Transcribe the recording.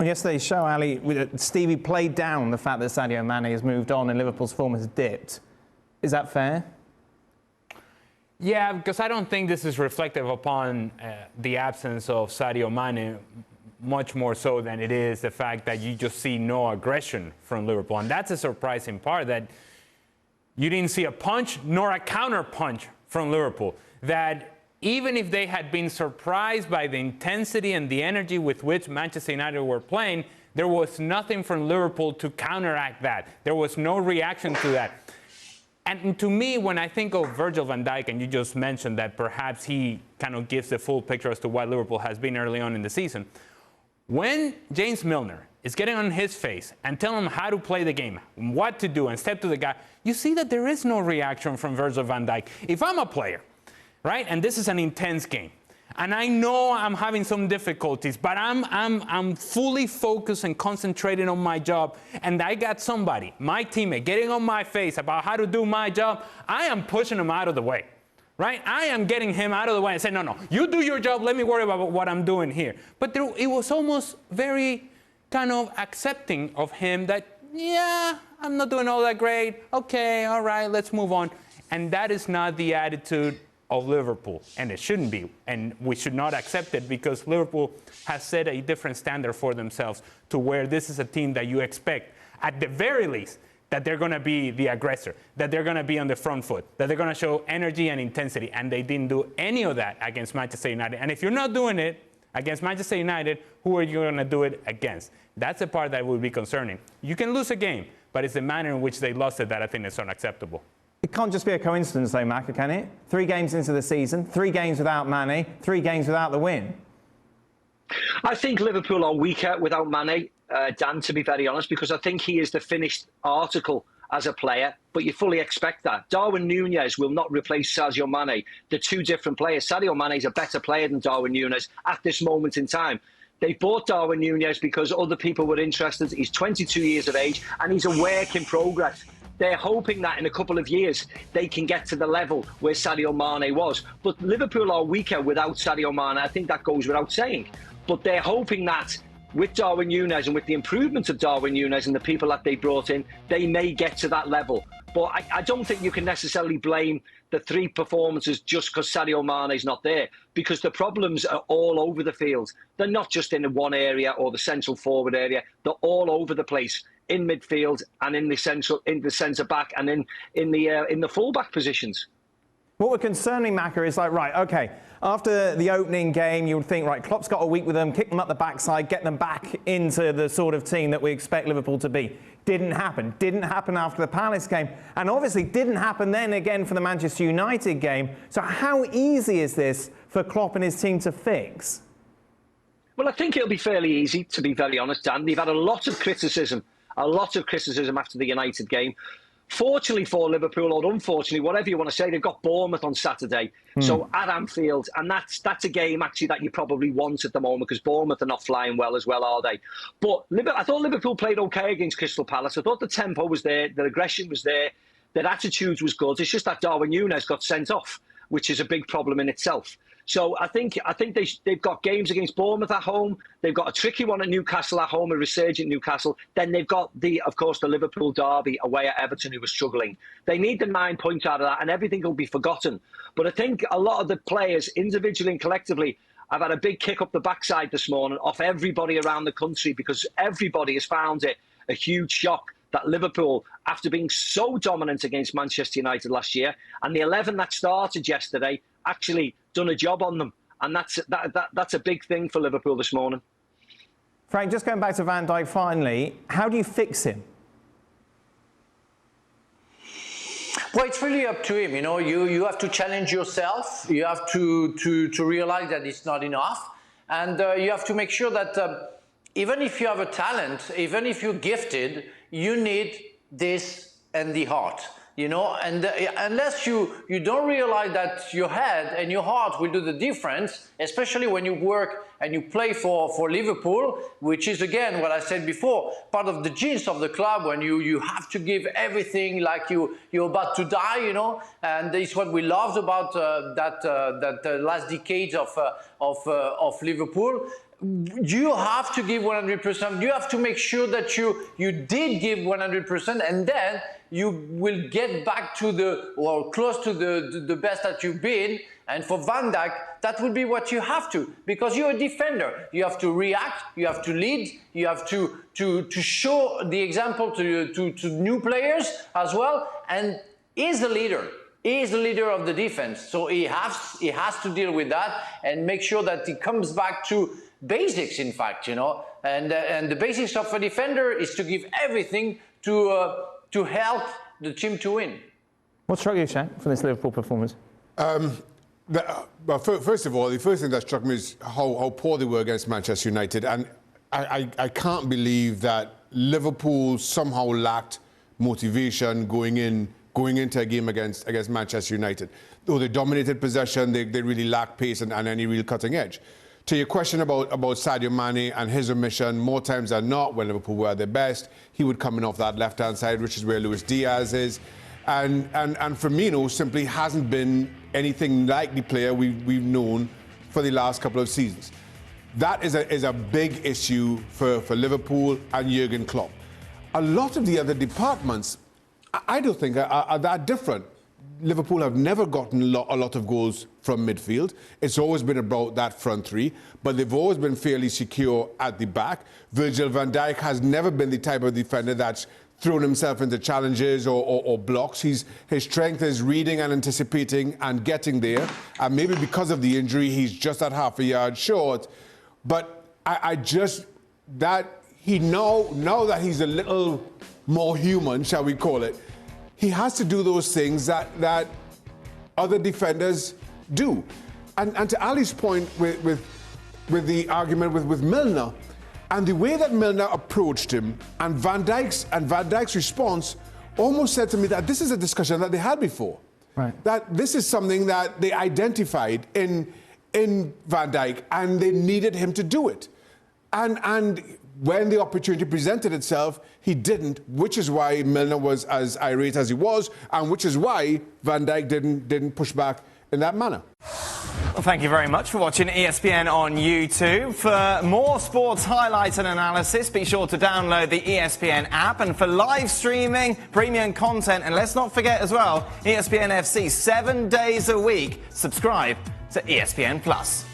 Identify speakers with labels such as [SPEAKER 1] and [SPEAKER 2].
[SPEAKER 1] On yesterday's show, Ali, Stevie played down the fact that Sadio Mane has moved on and Liverpool's form has dipped. Is that fair?
[SPEAKER 2] Yeah, because I don't think this is reflective upon the absence of Sadio Mane, much more so than it is the fact that you just see no aggression from Liverpool. And that's a surprising part, that you didn't see a punch nor a counter punch from Liverpool. That even if they had been surprised by the intensity and the energy with which Manchester United were playing, there was nothing from Liverpool to counteract that. There was no reaction to that. And to me, when I think of Virgil van Dijk, and you just mentioned that perhaps he kind of gives the full picture as to what Liverpool has been early on in the season, when James Milner is getting on his face and telling him how to play the game, what to do, and step to the guy, you see that there is no reaction from Virgil van Dijk. If I'm a player, right, and this is an intense game, and I know I'm having some difficulties, but I'm fully focused and concentrated on my job, and I got somebody, my teammate, getting on my face about how to do my job, I am pushing him out of the way. Right? I am getting him out of the way and saying, no, you do your job, let me worry about what I'm doing here. But it was almost very kind of accepting of him that, yeah, I'm not doing all that great. Okay, all right, let's move on. And that is not the attitude of Liverpool, and it shouldn't be. And we should not accept it, because Liverpool has set a different standard for themselves, to where this is a team that you expect, at the very least, that they're going to be the aggressor, that they're going to be on the front foot, that they're going to show energy and intensity. And they didn't do any of that against Manchester United. And if you're not doing it against Manchester United, who are you going to do it against? That's the part that would be concerning. You can lose a game, but it's the manner in which they lost it that I think is unacceptable.
[SPEAKER 1] It can't just be a coincidence, though, Maka, can it? 3 games into the season, 3 games without Mane, 3 games without the win.
[SPEAKER 3] I think Liverpool are weaker without Mane, Dan, to be very honest, because I think he is the finished article as a player, but you fully expect that. Darwin Núñez will not replace Sadio Mane. They're 2 different players. Sadio Mane is a better player than Darwin Núñez at this moment in time. They bought Darwin Núñez because other people were interested. He's 22 years of age and he's a work in progress. They're hoping that in a couple of years they can get to the level where Sadio Mane was. But Liverpool are weaker without Sadio Mane. I think that goes without saying. But they're hoping that with Darwin Núñez and with the improvement of Darwin Núñez and the people that they brought in, they may get to that level. But I don't think you can necessarily blame the 3 performances just because Sadio Mane's not there, because the problems are all over the field. They're not just in one area or the central forward area. They're all over the place, in midfield and in the centre back and in the full-back positions.
[SPEAKER 1] What we're concerning, Maka, is like, right, OK, after the opening game, you would think, right, Klopp's got a week with them, kick them up the backside, get them back into the sort of team that we expect Liverpool to be. Didn't happen. Didn't happen after the Palace game. And obviously didn't happen then again for the Manchester United game. So how easy is this for Klopp and his team to fix?
[SPEAKER 3] Well, I think it'll be fairly easy, to be very honest, Dan. They've had a lot of criticism after the United game. Fortunately for Liverpool, or unfortunately, whatever you want to say, they've got Bournemouth on Saturday. So at Anfield, and that's a game actually that you probably want at the moment, because Bournemouth are not flying well as well, are they? But I thought Liverpool played okay against Crystal Palace. I thought the tempo was there, their aggression was there, their attitude was good. It's just that Darwin Núñez got sent off, which is a big problem in itself. So I think they've got games against Bournemouth at home. They've got a tricky one at Newcastle at home, a resurgent Newcastle. Then they've got, of course, the Liverpool derby away at Everton, who was struggling. They need the 9 points out of that, and everything will be forgotten. But I think a lot of the players, individually and collectively, have had a big kick up the backside this morning off everybody around the country, because everybody has found it a huge shock that Liverpool, after being so dominant against Manchester United last year, and the 11 that started yesterday actually done a job on them. And that's a big thing for Liverpool this morning.
[SPEAKER 1] Frank, just going back to Van Dijk finally, how do you fix him?
[SPEAKER 4] Well, it's really up to him. You know, you have to challenge yourself. You have to realize that it's not enough. And you have to make sure that even if you have a talent, even if you're gifted, you need this and the heart. You know, and unless you don't realize that your head and your heart will do the difference, especially when you work and you play for Liverpool, which is, again, what I said before, part of the genes of the club, when you have to give everything like you're about to die, you know, and it's what we loved about that last decade of Liverpool. you have to give 100%. You have to make sure that you did give 100%, and then you will get back to close to the best that you've been. And for Van Dijk, that will be what you have to, because you're a defender. You have to react, you have to lead, you have to show the example to new players as well. And he's the leader. He is the leader of the defense, so he has to deal with that and make sure that he comes back to basics, in fact, you know. And the basics of a defender is to give everything to help the team to win.
[SPEAKER 1] What struck you, Shaq, from this Liverpool performance?
[SPEAKER 5] Well, first of all, the first thing that struck me is how poor they were against Manchester United, and I can't believe that Liverpool somehow lacked motivation going into a game against Manchester United. Though they dominated possession, they really lacked pace and any real cutting edge. To your question about Sadio Mane and his omission, more times than not, when Liverpool were at their best, he would come in off that left-hand side, which is where Luis Diaz is. And Firmino simply hasn't been anything like the player we've known for the last couple of seasons. That is a big issue for Liverpool and Jurgen Klopp. A lot of the other departments, I don't think are that different. Liverpool have never gotten a lot of goals from midfield. It's always been about that front three, but they've always been fairly secure at the back. Virgil van Dijk has never been the type of defender that's thrown himself into challenges or blocks. His strength is reading and anticipating and getting there. And maybe because of the injury, he's just at half a yard short. But now that he's a little more human, shall we call it, he has to do those things that other defenders do. And to Ali's point with the argument with Milner, and the way that Milner approached him and Van Dijk's response almost said to me that this is a discussion that they had before.
[SPEAKER 1] Right.
[SPEAKER 5] That this is something that they identified in Van Dijk, and they needed him to do it. And when the opportunity presented itself, he didn't, which is why Milner was as irate as he was, and which is why Van Dijk didn't push back in that manner.
[SPEAKER 1] Well, thank you very much for watching ESPN on YouTube. For more sports highlights and analysis, be sure to download the ESPN app. And for live streaming, premium content, and let's not forget as well, ESPN FC 7 days a week. Subscribe to ESPN Plus.